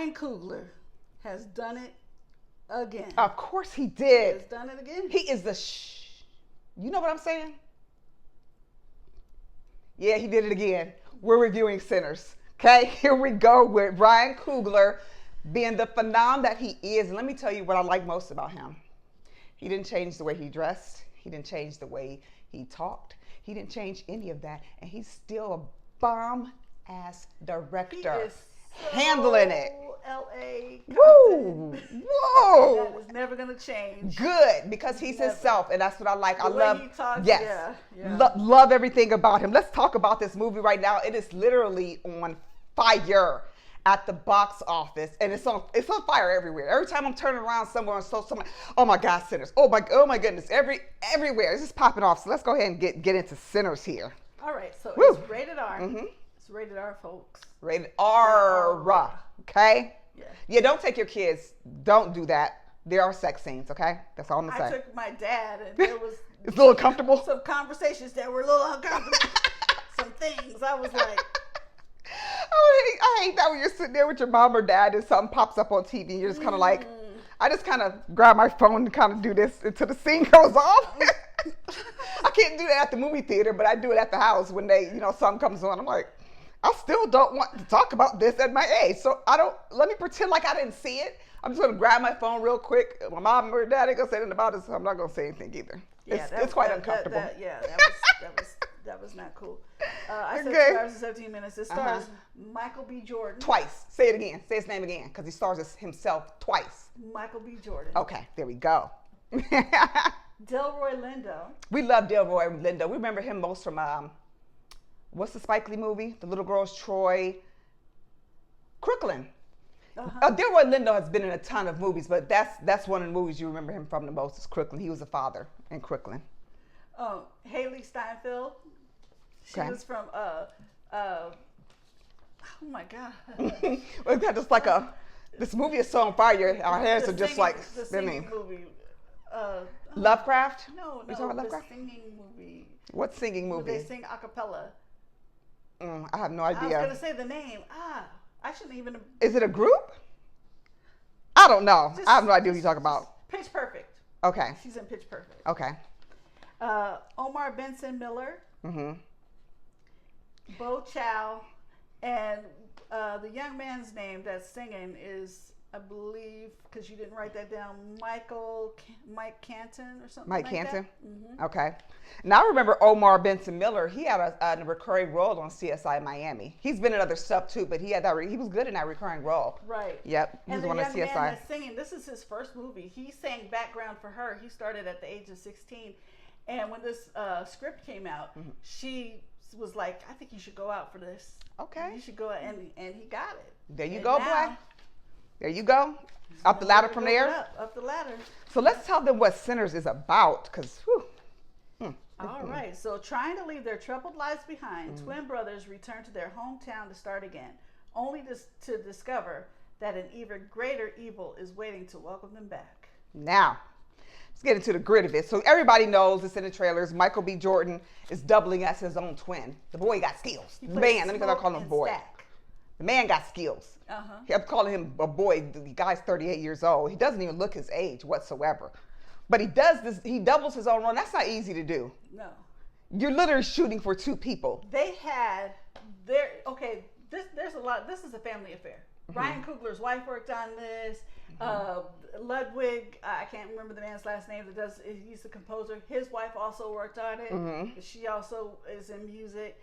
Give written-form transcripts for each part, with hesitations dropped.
Ryan Coogler has done it again. Of course he did. He has done it again. He is the You know what I'm saying? Yeah, he did it again. We're reviewing Sinners. Okay, here we go with Ryan Coogler being the phenom that he is. And let me tell you what I like most about him. He didn't change the way he dressed. He didn't change the way he talked. He didn't change any of that. And he's still a bomb-ass director. He is so handling it. LA Woo! Whoa! That is never gonna change. Good, because he's Never. himself, and that's what I like. The I way love. he talks, yes, yeah. Love everything about him. Let's talk about this movie right now. It is literally on fire at the box office, and it's on fire everywhere. Every time I'm turning around somewhere, oh my God, Sinners! Oh my goodness! Everywhere, it's just popping off. So let's go ahead and get into Sinners here. All right, so Woo. it's rated R. Mm-hmm. It's rated R, folks. Rated R. Okay. Yeah. Yeah. Don't take your kids. Don't do that. There are sex scenes. Okay. That's all I'm gonna say. I took my dad, and there was it's a little uncomfortable. some conversations that were a little uncomfortable. Some things I was like. I hate that when you're sitting there with your mom or dad and something pops up on TV and you're just kind of like, I just kind of grab my phone and kind of do this until the scene goes off. I can't do that at the movie theater, but I do it at the house when something comes on. I'm like, I still don't want to talk about this at my age. So let me pretend like I didn't see it. I'm just going to grab my phone real quick. My mom or dad ain't going to say anything about it, so I'm not going to say anything either. Yeah, it's quite uncomfortable. That was not cool. I said Okay. 2 hours and 17 minutes. It stars Michael B. Jordan. Twice. Say it again. Say his name again, because he stars as himself twice. Michael B. Jordan. Okay, there we go. Delroy Lindo. We love Delroy Lindo. We remember him most from, what's the Spike Lee movie? The Little Girls, Troy. Crooklyn. Delroy Lindo has been in a ton of movies, but that's one of the movies you remember him from the most is Crooklyn. He was a father in Crooklyn. Haley Steinfeld. She was from oh my God. We've got just like this movie is so on fire. Our hairs are just like the spinning. singing movie. Lovecraft? No, You talking about Lovecraft? the singing movie. What singing movie? Where they sing a cappella. I have no I was idea. gonna say the name. I shouldn't even. Is it a group? I don't know. I have no idea what you're talking about. Pitch Perfect. Okay. She's in Pitch Perfect. Okay. Omar Benson Miller. Mm-hmm. Bo Chow, and the young man's name that's singing is, I believe, because you didn't write that down, Mike Canton or something. Mike like Canton? That. Mm-hmm. Okay. Now I remember Omar Benson Miller. He had a recurring role on CSI Miami. He's been in other stuff too, but he was good in that recurring role. Right. Yep. He And was the one young of man CSI. that's singing, this is his first movie. He sang background for her. He started at the age of 16. And when this script came out, she was like, I think you should go out for this. Okay. You should go out, and he got it. There you And go, now, boy. There you go. Up the ladder from there. Up the ladder. So let's tell them what Sinners is about, because All right. So trying to leave their troubled lives behind, twin brothers return to their hometown to start again, only to discover that an even greater evil is waiting to welcome them back. Now, let's get into the grit of it. So everybody knows it's in the trailers. Michael B. Jordan is doubling as his own twin. The boy got skills. The man, let me call him boy. Stack. The man got skills. I'm calling him a boy. The guy's 38 years old. He doesn't even look his age whatsoever. But he does this. He doubles his own role. That's not easy to do. No. You're literally shooting for two people. There's a lot. This is a family affair. Ryan Coogler's wife worked on this. Ludwig, I can't remember the man's last name. He's the composer. His wife also worked on it. She also is in music.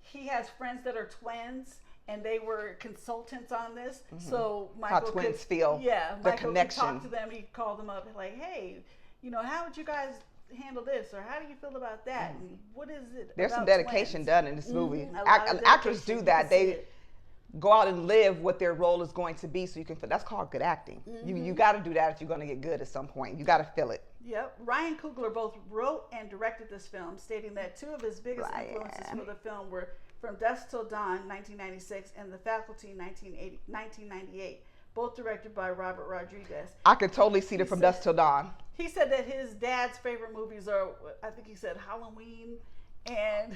He has friends that are twins, and they were consultants on this. So Michael How twins feel. Yeah, The Michael connection. could talk to them. He called them up like, hey, how would you guys handle this, or how do you feel about that? And what is it? There's some about dedication twins? done in this movie. A lot of Actors dedication. do You that. can see They it. go out and live what their role is going to be, so you can. That's called good acting. You got to do that if you're going to get good at some point. You got to feel it. Yep. Ryan Coogler both wrote and directed this film, stating that two of his biggest influences for the film were From Dusk Till Dawn, 1996, and The Faculty, 1998, both directed by Robert Rodriguez. I could totally see the From Dusk Till Dawn. He said that his dad's favorite movies are, I think he said Halloween and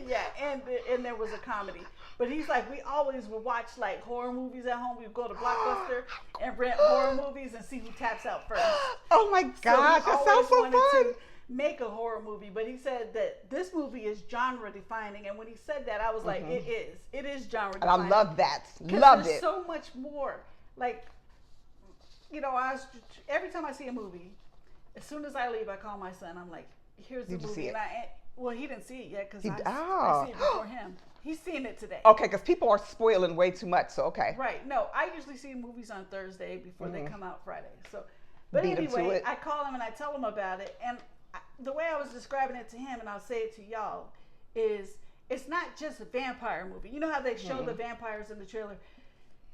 Yeah, and there was a comedy. But he's like, we always would watch like horror movies at home. We'd go to Blockbuster and rent horror movies and see who taps out first. Oh my gosh, so that sounds so fun. To make a horror movie, but he said that this movie is genre defining, and when he said that, I was like, it is genre defining. And I love that. Loved there's it. So much more. Like, you know, every time I see a movie, as soon as I leave, I call my son. I'm like, here's the movie. Did you see it? Well, he didn't see it yet because I see it before him. He's seen it today. Okay, because people are spoiling way too much, so okay. Right. No, I usually see movies on Thursday before they come out Friday. So, but Beat anyway, I call him and I tell him about it. And the way I was describing it to him, and I'll say it to y'all, is it's not just a vampire movie. You know how they show the vampires in the trailer?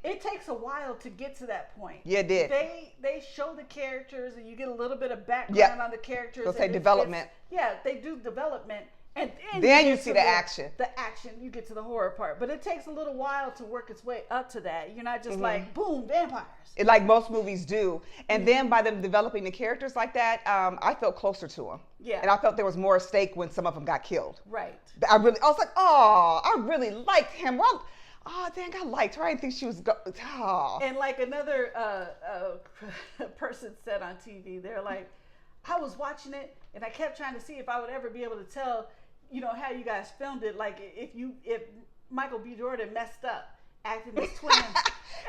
It takes a while to get to that point. Yeah, it did. They show the characters, and you get a little bit of background on the characters. They'll say development. They do development. And then you see the action. The action, you get to the horror part. But it takes a little while to work its way up to that. You're not just like, boom, vampires. Like most movies do. And then by them developing the characters like that, I felt closer to them. Yeah. And I felt there was more at stake when some of them got killed. Right. I was like, oh, I really liked him. Oh, dang, I liked her. I didn't think she was And like another person said on TV, they're like, I was watching it and I kept trying to see if I would ever be able to tell, you know, how you guys filmed it. Like if Michael B. Jordan messed up acting as twins.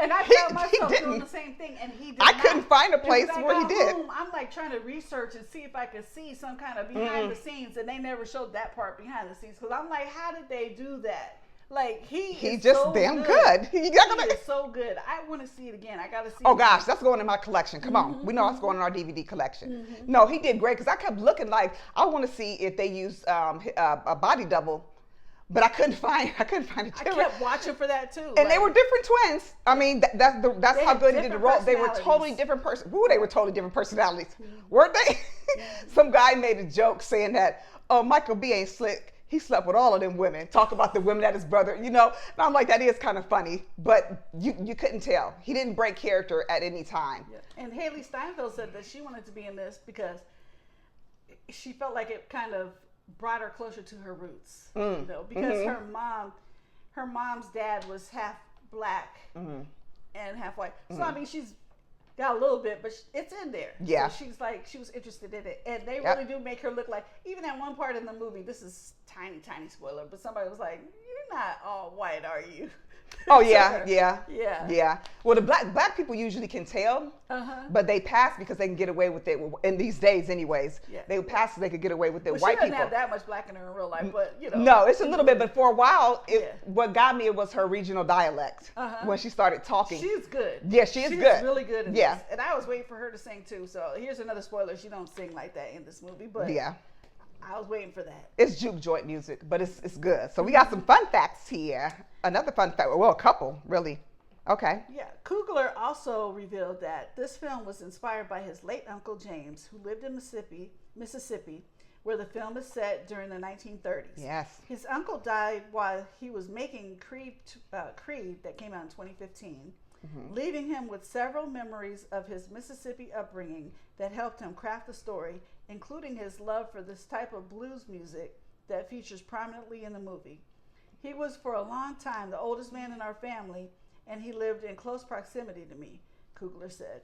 And I found myself doing the same thing, and he did not. Couldn't find a place where he did. Home, I'm like trying to research and see if I could see some kind of behind the scenes, and they never showed that part behind the scenes. Because I'm like, how did they do that? Like he's just so damn good. He is so good. I want to see it again. I got to see. Oh gosh, that's going in my collection. Come on, we know that's going in our DVD collection. No, he did great because I kept looking like I want to see if they used a body double, but I couldn't find a different. I kept watching for that too. And they were different twins. I mean, that's how good he did the role. They were totally different they were totally different personalities, weren't they? Some guy made a joke saying that, oh, Michael B. ain't slick. He slept with all of them women. Talk about the women that his brother, you know. And I'm like, that is kind of funny, but you couldn't tell. He didn't break character at any time. Yeah. And Haley Steinfeld said that she wanted to be in this because she felt like it kind of brought her closer to her roots, you know, because her mom's dad was half black and half white. So I mean, she's got a little bit, but it's in there. Yeah. So she was interested in it. And they really do make her look like, even at one part in the movie, this is tiny spoiler, but somebody was like, you're not all white, are you? Oh, yeah. Well, the black people usually can tell, but they pass because they can get away with it in these days anyways. Yeah. They would pass so they could get away with it. White people. She doesn't have that much black in her in real life, but, you know. No, it's a little bit, but for a while, what got me was her regional dialect when she started talking. She's good. Yeah, she's good. She's really good in this. And I was waiting for her to sing, too. So here's another spoiler. She don't sing like that in this movie, but I was waiting for that. It's juke joint music, but it's good. So we got some fun facts here. Another fun fact, well, a couple, really. Okay. Yeah, Coogler also revealed that this film was inspired by his late uncle James, who lived in Mississippi, where the film is set during the 1930s. Yes. His uncle died while he was making Creed that came out in 2015, leaving him with several memories of his Mississippi upbringing that helped him craft the story, including his love for this type of blues music that features prominently in the movie. He was for a long time the oldest man in our family, and he lived in close proximity to me, Coogler said.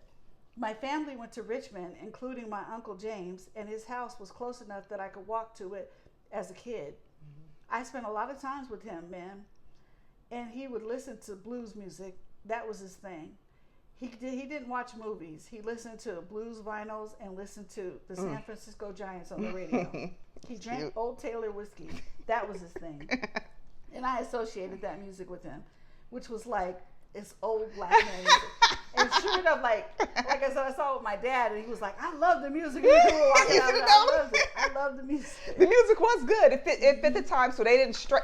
My family went to Richmond, including my Uncle James, and his house was close enough that I could walk to it as a kid. I spent a lot of times with him, man, and he would listen to blues music. That was his thing. He didn't watch movies. He listened to blues vinyls and listened to the San Francisco Giants on the radio. He drank Old Taylor whiskey. That was his thing. And I associated that music with him, which was like, it's old black man music. And sure enough, like I said, I saw it with my dad, and he was like, I love the music. And we were walking out, and I loved it. I love the music. The music was good. It fit the time, so they didn't stray.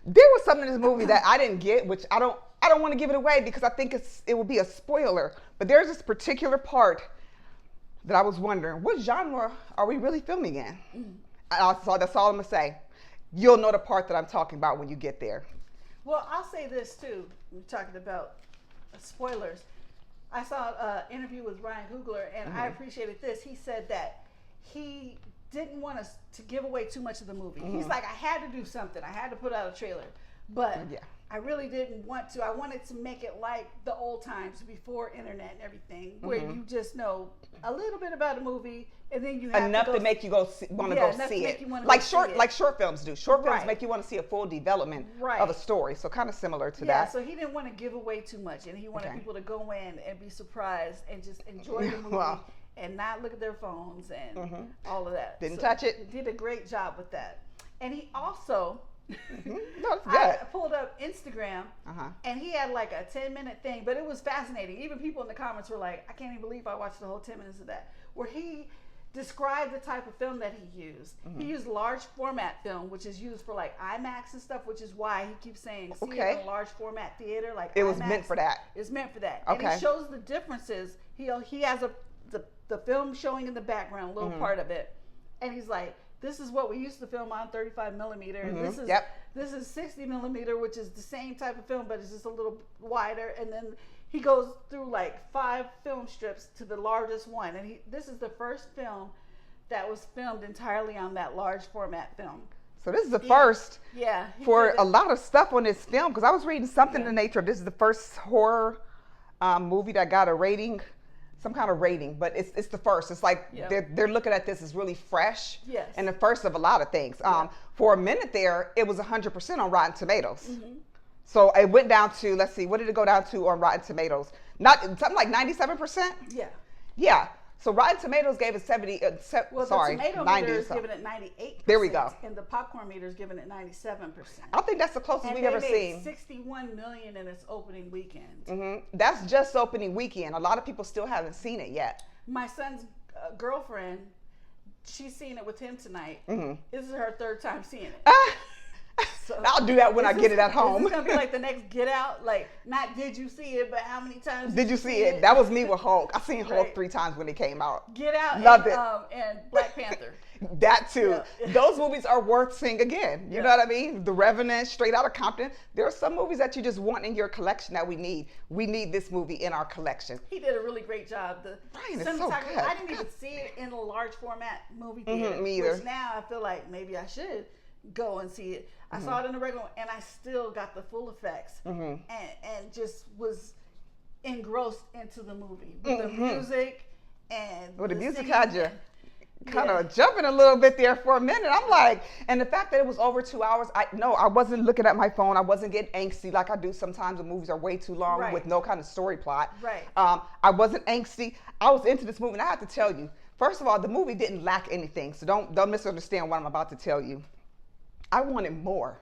There was something in this movie that I didn't get, which I don't want to give it away because I think it would be a spoiler. But there's this particular part that I was wondering, what genre are we really filming in? That's all I'm going to say. You'll know the part that I'm talking about when you get there. Well, I'll say this too. We're talking about spoilers. I saw an interview with Ryan Coogler, and I appreciated this. He said that he didn't want us to give away too much of the movie. He's like, I had to do something. I had to put out a trailer. But I really didn't want to. I wanted to make it like the old times before internet and everything, where you just know a little bit about a movie, and then you have enough to make you want to go see it. Like short films do. Short films make you want to see a full development of a story. So kind of similar to that. Yeah. So he didn't want to give away too much, and he wanted people to go in and be surprised and just enjoy the movie. And not look at their phones and all of that. Didn't touch it. He did a great job with that. And he also, No, it's good. I pulled up Instagram, and he had like a 10-minute thing, but it was fascinating. Even people in the comments were like, I can't even believe I watched the whole 10 minutes of that. Where he described the type of film that he used. He used large format film, which is used for like IMAX and stuff, which is why he keeps saying, see it in a large format theater. Like it IMAX. was meant for that. It's meant for that. And he shows the differences. He has the film showing in the background, a little part of it, and he's like, this is what we used to film on 35 millimeter, and this is 60 millimeter, which is the same type of film, but it's just a little wider. And then he goes through like 5 film strips to the largest one, and this is the first film that was filmed entirely on that large format film. So this is the first for a lot of stuff on this film, because I was reading something in the nature of this is the first horror movie that got a rating. Some kind of rating, but it's the first. It's like they're looking at this as really fresh, and the first of a lot of things. For a minute there, it was 100% on Rotten Tomatoes. So it went down to, let's see, what did it go down to on Rotten Tomatoes? Not something like 97%. Yeah. So Rotten Tomatoes gave it 70. The tomato meter is giving it 98%. There we go. And the popcorn meter is giving it 97%. I think that's the closest we've ever seen. 61 million in its opening weekend. That's just opening weekend. A lot of people still haven't seen it yet. My son's girlfriend, she's seen it with him tonight. This is her 3rd time seeing it. So I'll do that when I get it at home. It's gonna be like the next Get Out, like not did you see it, but how many times did you see it? That was me with Hulk. I seen Hulk 3 times when it came out. Get Out, loved it, and Black Panther. That too. Those movies are worth seeing again. You know what I mean? The Revenant, Straight Outta Compton. There are some movies that you just want in your collection that we need. We need this movie in our collection. He did a really great job. The cinematography, I didn't even see it in a large format movie theater. Me either. Which now I feel like maybe I should go and see it. I saw it in the regular one, and I still got the full effects, and just was engrossed into the movie with the music and the music had you kind of jumping a little bit there for a minute. I'm like, and the fact that it was over 2 hours, I wasn't looking at my phone. I wasn't getting angsty like I do sometimes when movies are way too long with no kind of story plot. I wasn't angsty. I was into this movie, and I have to tell you, first of all, the movie didn't lack anything, so don't misunderstand what I'm about to tell you. I wanted more.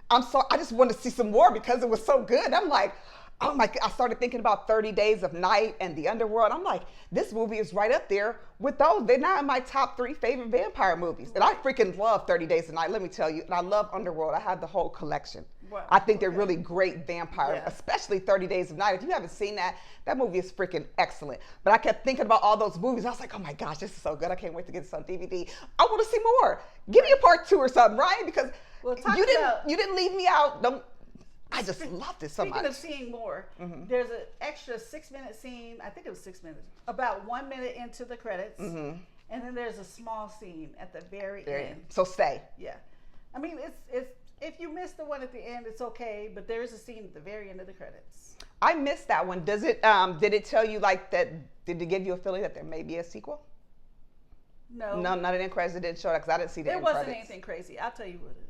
I just wanted to see some more because it was so good. I'm like, oh my, I started thinking about 30 Days of Night and The Underworld. I'm like, this movie is right up there with those. They're not in my top 3 favorite vampire movies. And I freaking love 30 Days of Night, let me tell you. And I love Underworld. I have the whole collection. Wow. I think they're really great vampire, especially 30 Days of Night. If you haven't seen that, that movie is freaking excellent. But I kept thinking about all those movies. I was like, oh my gosh, this is so good. I can't wait to get this on DVD. I want to see more. Give me a part 2 or something, Ryan, because you didn't leave me out. I just loved it so much. Speaking of seeing more, there's an extra 6-minute scene. I think it was 6 minutes. About 1 minute into the credits, and then there's a small scene at the very end. So stay. Yeah, I mean it's if you missed the one at the end, it's okay. But there is a scene at the very end of the credits. I missed that one. Does it? Did it tell you like that? Did it give you a feeling that there may be a sequel? No, not an end credits. It didn't show that because I didn't see the end credits. There wasn't anything crazy. I'll tell you what it is.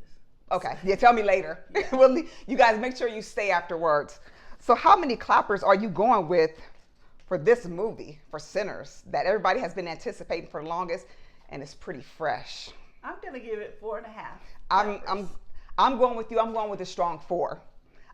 Okay. Yeah, tell me later. Yeah. Well, you guys make sure you stay afterwards. So how many clappers are you going with for this movie, for Sinners, that everybody has been anticipating for the longest, and it's pretty fresh? I'm going to give it 4.5. I'm going with you. I'm going with a strong 4.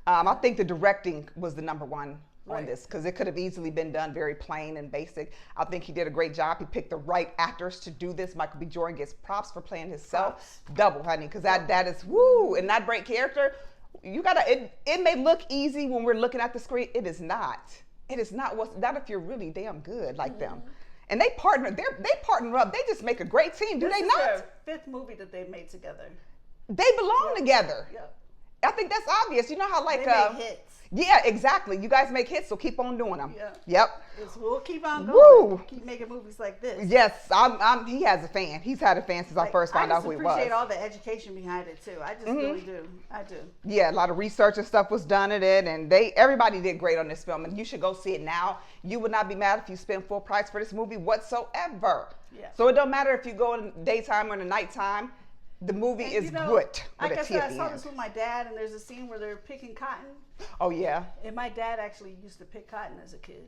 I think the directing was the number one on this, because it could have easily been done very plain and basic. I think he did a great job. He picked the right actors to do this. Michael B. Jordan gets props for playing himself. Double, honey, because that is woo. And that great character, you gotta. It may look easy when we're looking at the screen. It is not. It is not. Not if you're really damn good like them. And they partner. They partner up. They just make a great team. Do they not? This is their 5th movie that they made together. They belong together. Yep. I think that's obvious. You know how like they make hits. Yeah, exactly. You guys make hits, so keep on doing them. Yeah. Yep. We'll keep on going. Woo. Keep making movies like this. Yes, he has a fan. He's had a fan since I first found out who he was. I appreciate all the education behind it too. I just really do. I do. Yeah, a lot of research and stuff was done in it, and everybody did great on this film, and you should go see it now. You would not be mad if you spent full price for this movie whatsoever. Yeah. So it don't matter if you go in the daytime or in the nighttime. The movie is good. Like I said, I saw this with my dad, and there's a scene where they're picking cotton. Oh yeah. And my dad actually used to pick cotton as a kid.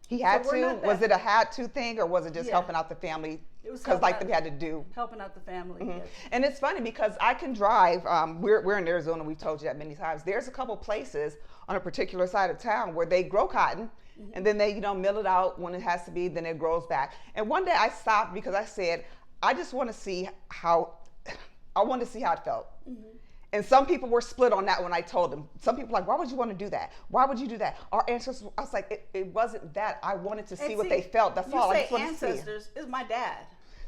He had to. Was it a had to thing, or was it just helping out the family? It was because like they had to do. Helping out the family. Yes. And it's funny because I can drive. We're in Arizona. We've told you that many times. There's a couple places on a particular side of town where they grow cotton, and then they mill it out when it has to be. Then it grows back. And one day I stopped because I said, I just want to see how. I wanted to see how it felt. And some people were split on that when I told them. Some people were like, why would you want to do that? Why would you do that? Our ancestors, I was like, it wasn't that. I wanted to see what they felt. That's all. I just wanted to see. Ancestors is my dad.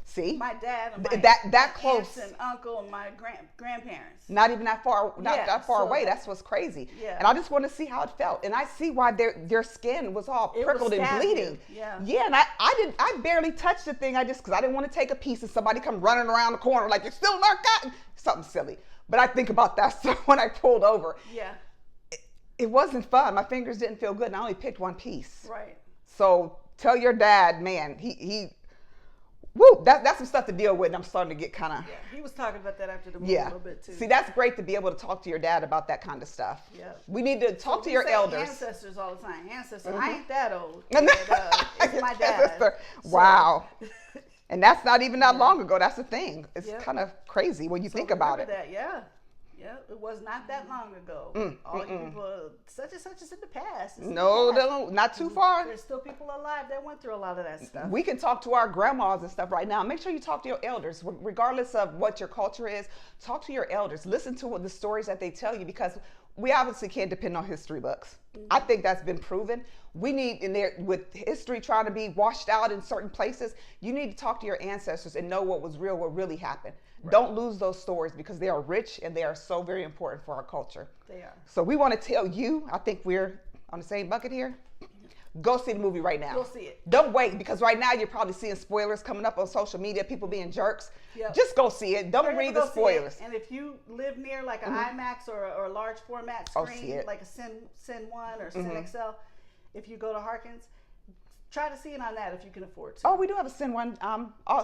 See? My dad and my that close. Aunts and uncle and my grandparents. Not even that far, that far away. That's what's crazy. Yeah. And I just want to see how it felt. And I see why their skin was all prickled and bleeding. Yeah. Yeah, and I barely touched the thing. Because I didn't want to take a piece and somebody come running around the corner like, you're still in our cotton. Something silly. But I think about that stuff when I pulled over. Yeah. It wasn't fun. My fingers didn't feel good, and I only picked one piece. Right. So tell your dad, man, woo, that's some stuff to deal with, and I'm starting to get kind of... Yeah, he was talking about that after the movie a little bit, too. See, that's great to be able to talk to your dad about that kind of stuff. Yeah. We need to talk to your elders. Ancestors all the time. Ancestors. I ain't that old. It's my dad. Wow. And that's not even that long ago. That's the thing. It's kind of crazy when you think about it. That, yeah. Yeah, it was not that long ago. All you people, such and such is in the past. No, not too far. There's still people alive that went through a lot of that stuff. We can talk to our grandmas and stuff right now. Make sure you talk to your elders, regardless of what your culture is. Talk to your elders. Listen to the stories that they tell you, because we obviously can't depend on history books. I think that's been proven. We need, in there, with history trying to be washed out in certain places, you need to talk to your ancestors and know what was real, what really happened. Right. Don't lose those stories, because they are rich and they are so very important for our culture. They are. So we want to tell you, I think we're on the same bucket here. Go see the movie right now. Go see it. Don't wait, because right now you're probably seeing spoilers coming up on social media, people being jerks. Yep. Just go see it. Don't read the spoilers. And if you live near like an IMAX or a large format screen, like a Cine 1 or Cine XL, if you go to Harkins, try to see it on that if you can afford to. Oh, we do have a Cine 1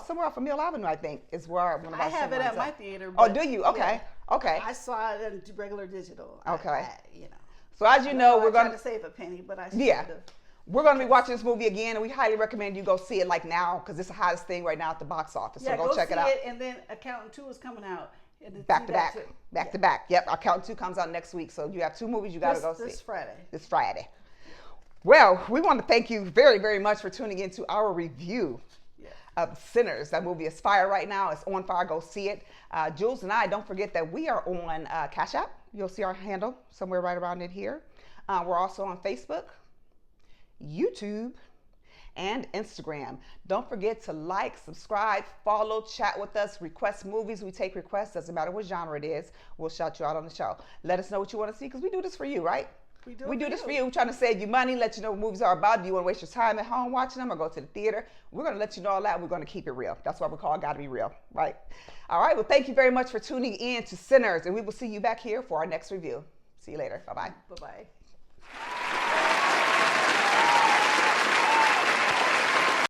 somewhere off of Mill Avenue, I think, is where one of our I have it at my theater. Oh, do you? Okay. Yeah, okay. I saw it in regular digital. Okay. So as you know, we're going to save a penny, but I we're going to be watching this movie again, and we highly recommend you go see it like now, because it's the hottest thing right now at the box office. So go check it out. And then Accountant 2 is coming out. Back to back. Yep, Accountant 2 comes out next week. So you have two movies you got to go see. This Friday. Well, we want to thank you very, very much for tuning in to our review of Sinners. That movie is fire right now. It's on fire. Go see it. Jules and I, don't forget that we are on Cash App. You'll see our handle somewhere right around it here. We're also on Facebook, YouTube, and Instagram. Don't forget to like, subscribe, follow, chat with us, request movies. We take requests. Doesn't matter what genre it is. We'll shout you out on the show. Let us know what you want to see, because we do this for you, right? We do this for you. We're trying to save you money, let you know what movies are about. Do you want to waste your time at home watching them or go to the theater? We're going to let you know all that. We're going to keep it real. That's why we call it Gotta Be Real, right? All right. Well, thank you very much for tuning in to Sinners, and we will see you back here for our next review. See you later. Bye-bye. Bye-bye.